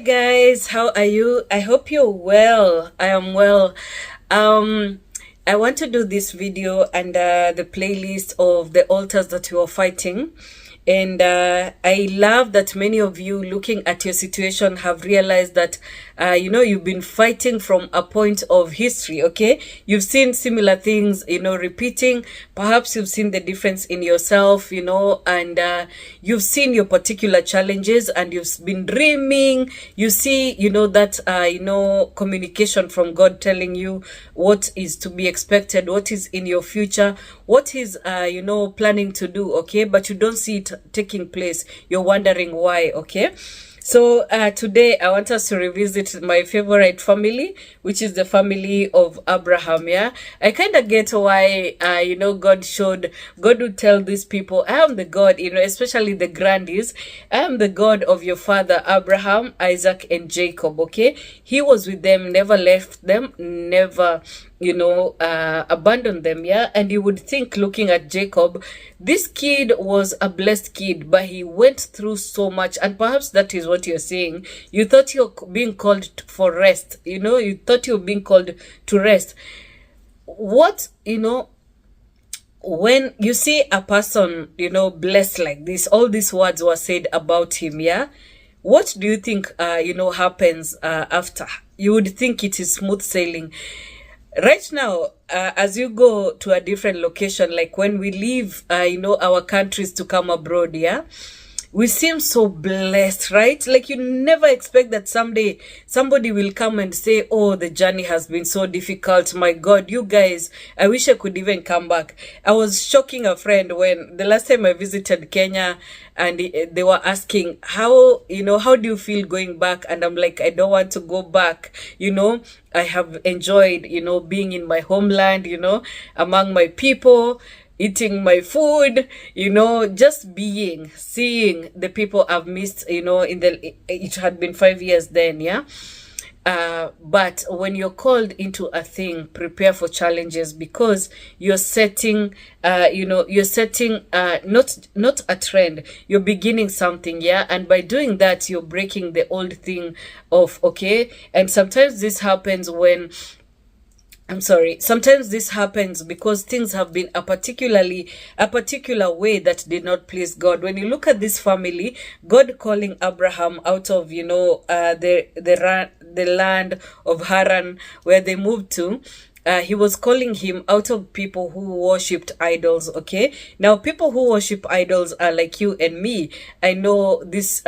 guys, how are you? I hope you're well. I am well. I want to do this video under the playlist of the altars that you are fighting. And I love that many of you looking at your situation have realized that, you've been fighting from a point of history, okay? You've seen similar things, repeating. Perhaps you've seen the difference in yourself, and you've seen your particular challenges and you've been dreaming. You see, that, communication from God telling you what is to be expected, what is in your future, what He's, planning to do, okay? But you don't see it taking place. You're wondering why, okay? So today I want us to revisit my favorite family, which is the family of Abraham. Yeah, I kind of get why God would tell these people, I am the God, especially the grandies, I am the God of your father Abraham, Isaac, and Jacob. Okay, He was with them, never left them, never abandon them. Yeah, and you would think, looking at Jacob, this kid was a blessed kid, but he went through so much, and perhaps that is what you're saying. You thought you're being called for rest. You thought you were being called to rest. What when you see a person blessed like this, all these words were said about him. Yeah, what do you think happens after? You would think it is smooth sailing. Right now, as you go to a different location, like when we leave, our countries to come abroad, yeah, we seem so blessed, right? Like you never expect that someday somebody will come and say, oh, the journey has been so difficult. My God, you guys, I wish I could even come back. I was shocking a friend when the last time I visited Kenya, and they were asking, how do you feel going back? And I'm like, I don't want to go back. I have enjoyed, being in my homeland, among my people, eating my food, just seeing the people I've missed, it had been 5 years then, yeah. But when you're called into a thing, prepare for challenges, because you're setting, not a trend. You're beginning something, yeah. And by doing that, you're breaking the old thing off, okay. And sometimes this happens sometimes this happens because things have been a particular way that did not please God. When you look at this family, God calling Abraham out of, the land of Haran where they moved to, He was calling him out of people who worshipped idols, okay? Now, people who worship idols are like you and me. I know this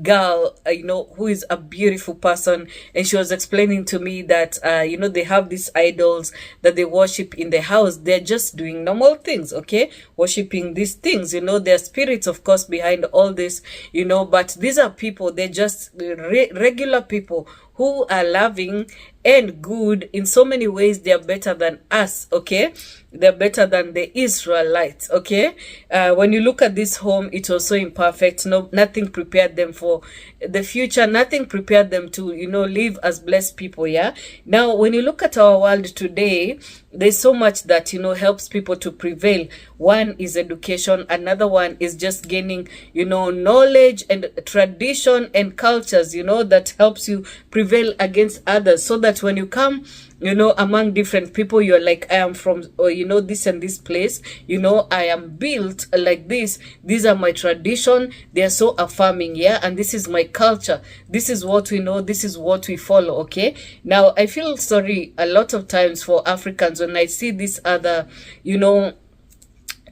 girl, who is a beautiful person, and she was explaining to me that, they have these idols that they worship in the house. They're just doing normal things, okay? Worshipping these things, there are spirits, of course, behind all this, but these are people, they're just regular people who are loving and good in so many ways. They are better than us, okay? They're better than the Israelites, okay? When you look at this home, it was so imperfect. Nothing prepared them for the future. Nothing prepared them to, live as blessed people, yeah? Now, when you look at our world today, there's so much that, helps people to prevail. One is education. Another one is just gaining, knowledge and tradition and cultures, that helps you prevail against others, so that when you come, among different people, you're like, I am from, this and this place, I am built like this. These are my tradition. They are so affirming, yeah? And this is my culture. This is what we know. This is what we follow, okay? Now, I feel sorry a lot of times for Africans when I see these other,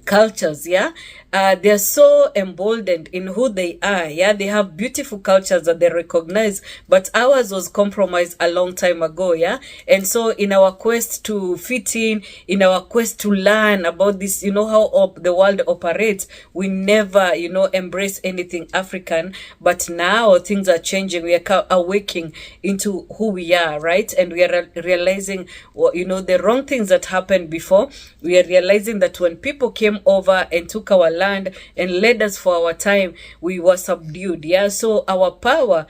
cultures, yeah. They're so emboldened in who they are, yeah. They have beautiful cultures that they recognize, but ours was compromised a long time ago, yeah. And so in our quest to fit in our quest to learn about this, how the world operates, we never, embrace anything African. But now things are changing. We are awakening into who we are, right? And we are realizing, the wrong things that happened before. We are realizing that when people came over and took our land and led us for our time, we were subdued, yeah. So our power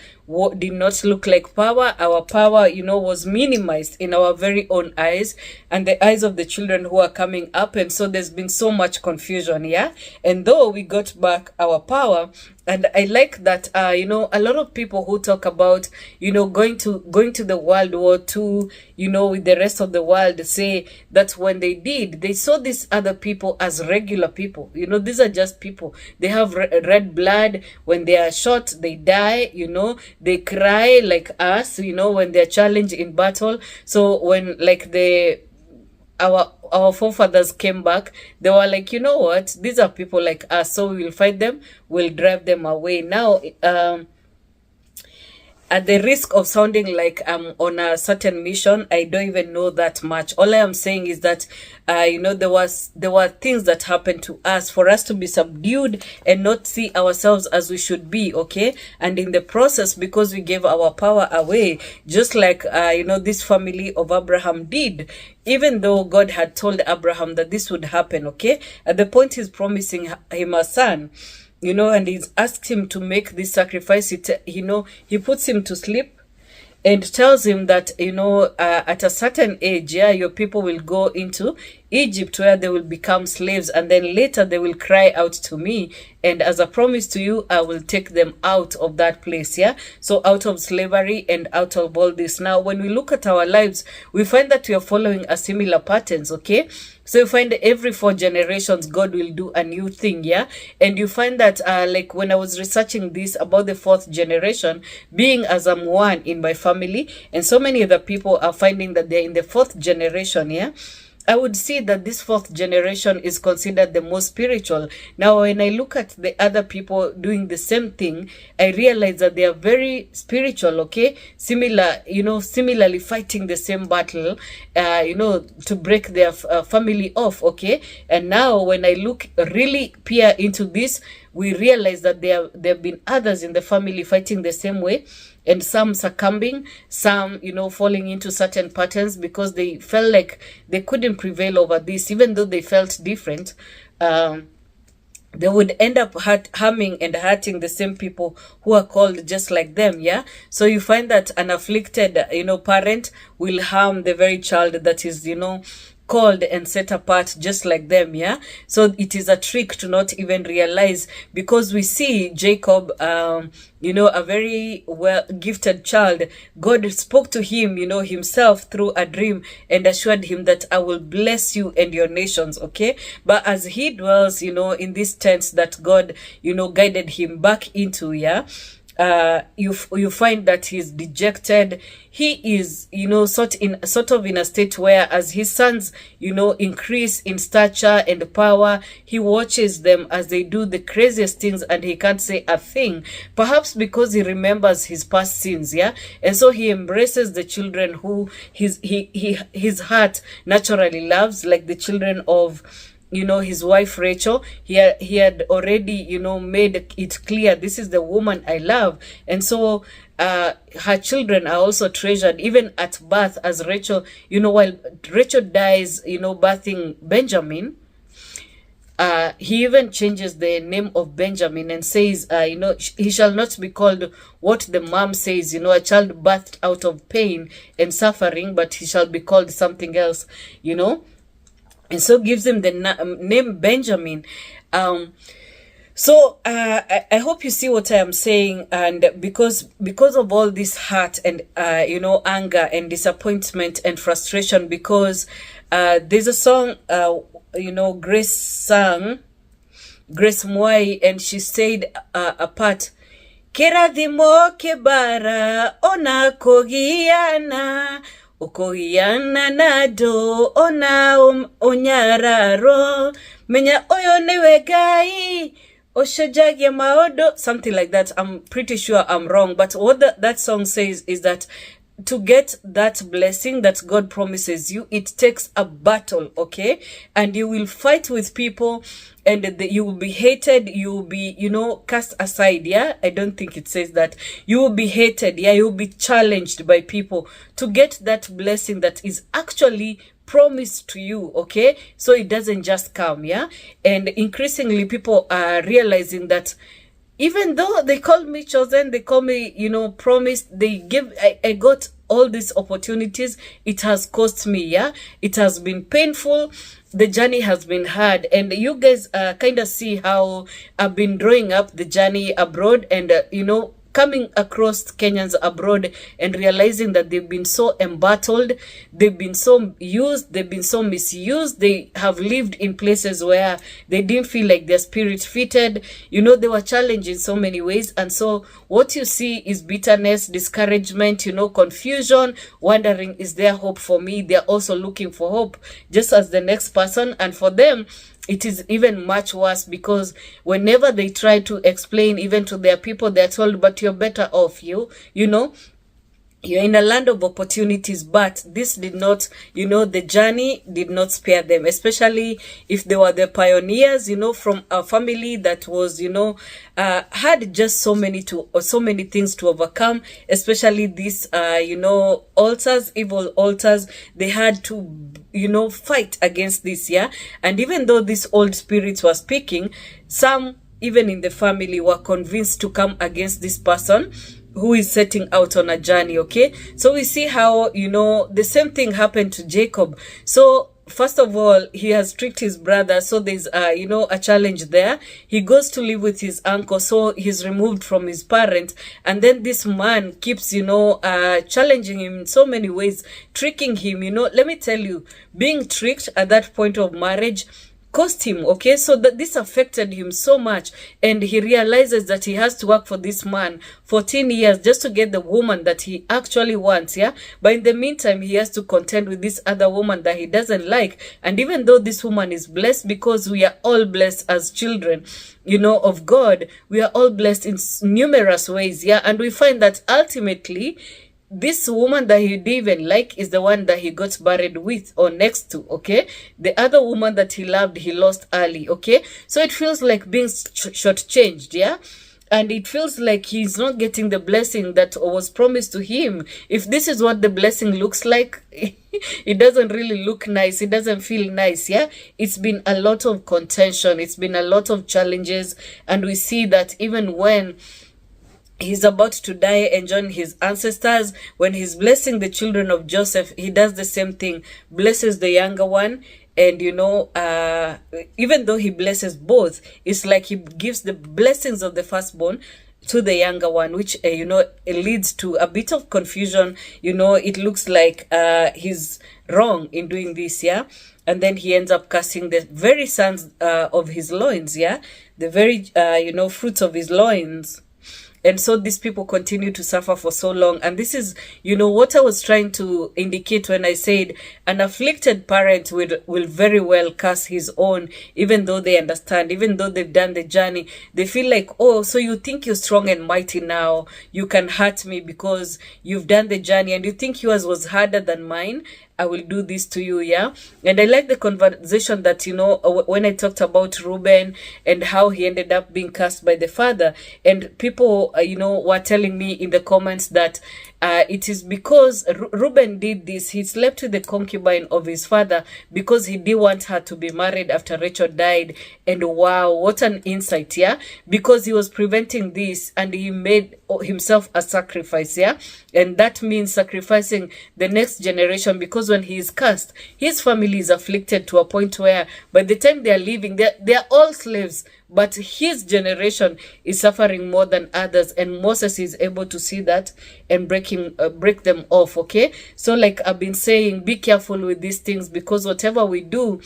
did not look like power. Our power, was minimized in our very own eyes and the eyes of the children who are coming up. And so there's been so much confusion, yeah? And though we got back our power, and I like that, a lot of people who talk about, going to the World War II, with the rest of the world, say that when they did, they saw these other people as regular people. These are just people. They have red blood. When they are shot, they die. They cry like us. When they're challenged in battle. So when our forefathers came back, they were like, you know what, these are people like us, so we will fight them, we'll drive them away. Now, at the risk of sounding like I'm on a certain mission, I don't even know that much. All I am saying is that, there were things that happened to us for us to be subdued and not see ourselves as we should be, okay? And in the process, because we gave our power away, just like, this family of Abraham did, even though God had told Abraham that this would happen, okay? At the point he's promising him a son, and he's asked him to make this sacrifice, he puts him to sleep and tells him that, at a certain age, your people will go into Egypt where they will become slaves, and then later they will cry out to me, and as a promise to you, I will take them out of that place, so out of slavery and out of all this. Now, when we look at our lives, we find that we are following a similar patterns, okay? So you find every 4 generations, God will do a new thing, and you find that, like when I was researching this about the 4th generation, being as I'm one in my family, and so many other people are finding that they're in the 4th generation, I would see that this 4th generation is considered the most spiritual. Now, when I look at the other people doing the same thing, I realize that they are very spiritual, okay? Similarly fighting the same battle, to break their family off, okay? And now when I really peer into this, we realize that there have been others in the family fighting the same way, and some succumbing, some, falling into certain patterns because they felt like they couldn't prevail over this, even though they felt different. They would end up harming and hurting the same people who are called just like them, So you find that an afflicted, parent will harm the very child that is, called and set apart just like them, So it is a trick to not even realize, because we see Jacob, a very well gifted child. God spoke to him, himself through a dream and assured him that I will bless you and your nations, okay? But as he dwells, in this tents that God, guided him back into, you find that he's dejected. He is, sort of in a state where, as his sons, increase in stature and power, he watches them as they do the craziest things and he can't say a thing. Perhaps because he remembers his past sins, and so he embraces the children who his heart naturally loves, like the children of his wife Rachel. He had already, made it clear, this is the woman I love. And so her children are also treasured, even at birth, as Rachel, while Rachel dies, birthing Benjamin, he even changes the name of Benjamin and says, he shall not be called what the mom says, a child birthed out of pain and suffering, but he shall be called something else, and so gives him the name Benjamin. So I hope you see what I am saying. And because of all this hurt and anger and disappointment and frustration, because there's a song Grace sang, Grace Mwai, and she said a part, Kerathimo kebara ona kogiana ukogiana nado ona onyararo menya oyo newe gai oshajagia maodo, something like that. I'm pretty sure I'm wrong, but what that song says is that to get that blessing that God promises you, it takes a battle, okay? And you will fight with people, and you will be hated, you will be, cast aside, I don't think it says that. You will be hated, you will be challenged by people to get that blessing that is actually promised to you, okay? So it doesn't just come, And increasingly people are realizing that even though they call me chosen, they call me, you know, promised, I got all these opportunities. It has cost me, yeah. It has been painful. The journey has been hard, and you guys kind of see how I've been drawing up the journey abroad, and you know, coming across Kenyans abroad and realizing that they've been so embattled, they've been so used, they've been so misused, they have lived in places where they didn't feel like their spirit fitted. You know, they were challenged in so many ways. And so what you see is bitterness, discouragement, you know, confusion, wondering, is there hope for me? They're also looking for hope, just as the next person. And for them, it is even much worse, because whenever they try to explain even to their people, they're told, but you're better off, you know, you're in a land of opportunities. But this did not, you know, the journey did not spare them, especially if they were the pioneers, you know, from a family that was, you know, had just so many things to overcome, especially these, you know, altars, evil altars. They had to, you know, fight against this, yeah. And even though these old spirits were speaking, some even in the family were convinced to come against this person who is setting out on a journey, okay? So we see how, you know, the same thing happened to Jacob. So first of all, he has tricked his brother, so there's you know, a challenge there. He goes to live with his uncle, so he's removed from his parents, and then this man keeps, you know, challenging him in so many ways, tricking him. You know, let me tell you, being tricked at that point of marriage cost him, okay? So that this affected him so much, and he realizes that he has to work for this man 14 years just to get the woman that he actually wants, yeah. But in the meantime, he has to contend with this other woman that he doesn't like. And even though this woman is blessed, because we are all blessed as children, you know, of God, we are all blessed in numerous ways, yeah. And we find that ultimately this woman that he didn't even like is the one that he got married with or next to, okay? The other woman that he loved, he lost early, okay? So it feels like being shortchanged, yeah? And it feels like he's not getting the blessing that was promised to him. If this is what the blessing looks like, it doesn't really look nice. It doesn't feel nice, yeah? It's been a lot of contention. It's been a lot of challenges. And we see that even when he's about to die and join his ancestors, when he's blessing the children of Joseph, he does the same thing, blesses the younger one. And, you know, even though he blesses both, it's like he gives the blessings of the firstborn to the younger one, which, you know, it leads to a bit of confusion. You know, it looks like he's wrong in doing this, yeah? And then he ends up cursing the very sons of his loins, yeah? The very, you know, fruits of his loins. And so these people continue to suffer for so long. And this is, you know, what I was trying to indicate when I said an afflicted parent will very well curse his own, even though they understand, even though they've done the journey. They feel like, oh, so you think you're strong and mighty now. You can hurt me because you've done the journey, and you think yours was harder than mine. I will do this to you, yeah? And I like the conversation that, you know, when I talked about Reuben and how he ended up being cast by the father, and people, you know, were telling me in the comments that it is because Reuben did this. He slept with the concubine of his father because he didn't want her to be married after Rachel died. And wow, what an insight, yeah? Because he was preventing this, and he made himself a sacrifice, yeah? And that means sacrificing the next generation, because when he is cast, his family is afflicted to a point where by the time they are leaving, they're all slaves. But his generation is suffering more than others, and Moses is able to see that and break them off, okay? So like I've been saying, be careful with these things, because whatever we do,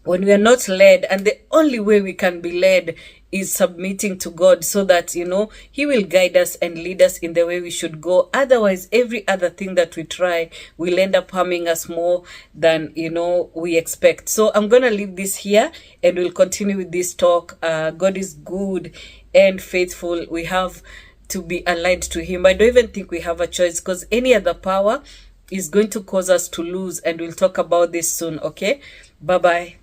when we are not led, and the only way we can be led is submitting to God, so that, you know, he will guide us and lead us in the way we should go. Otherwise, every other thing that we try will end up harming us more than, you know, we expect. So I'm gonna leave this here, and we'll continue with this talk. God is good and faithful. We have to be aligned to him. I don't even think we have a choice, because any other power is going to cause us to lose, and we'll talk about this soon, okay? Bye bye.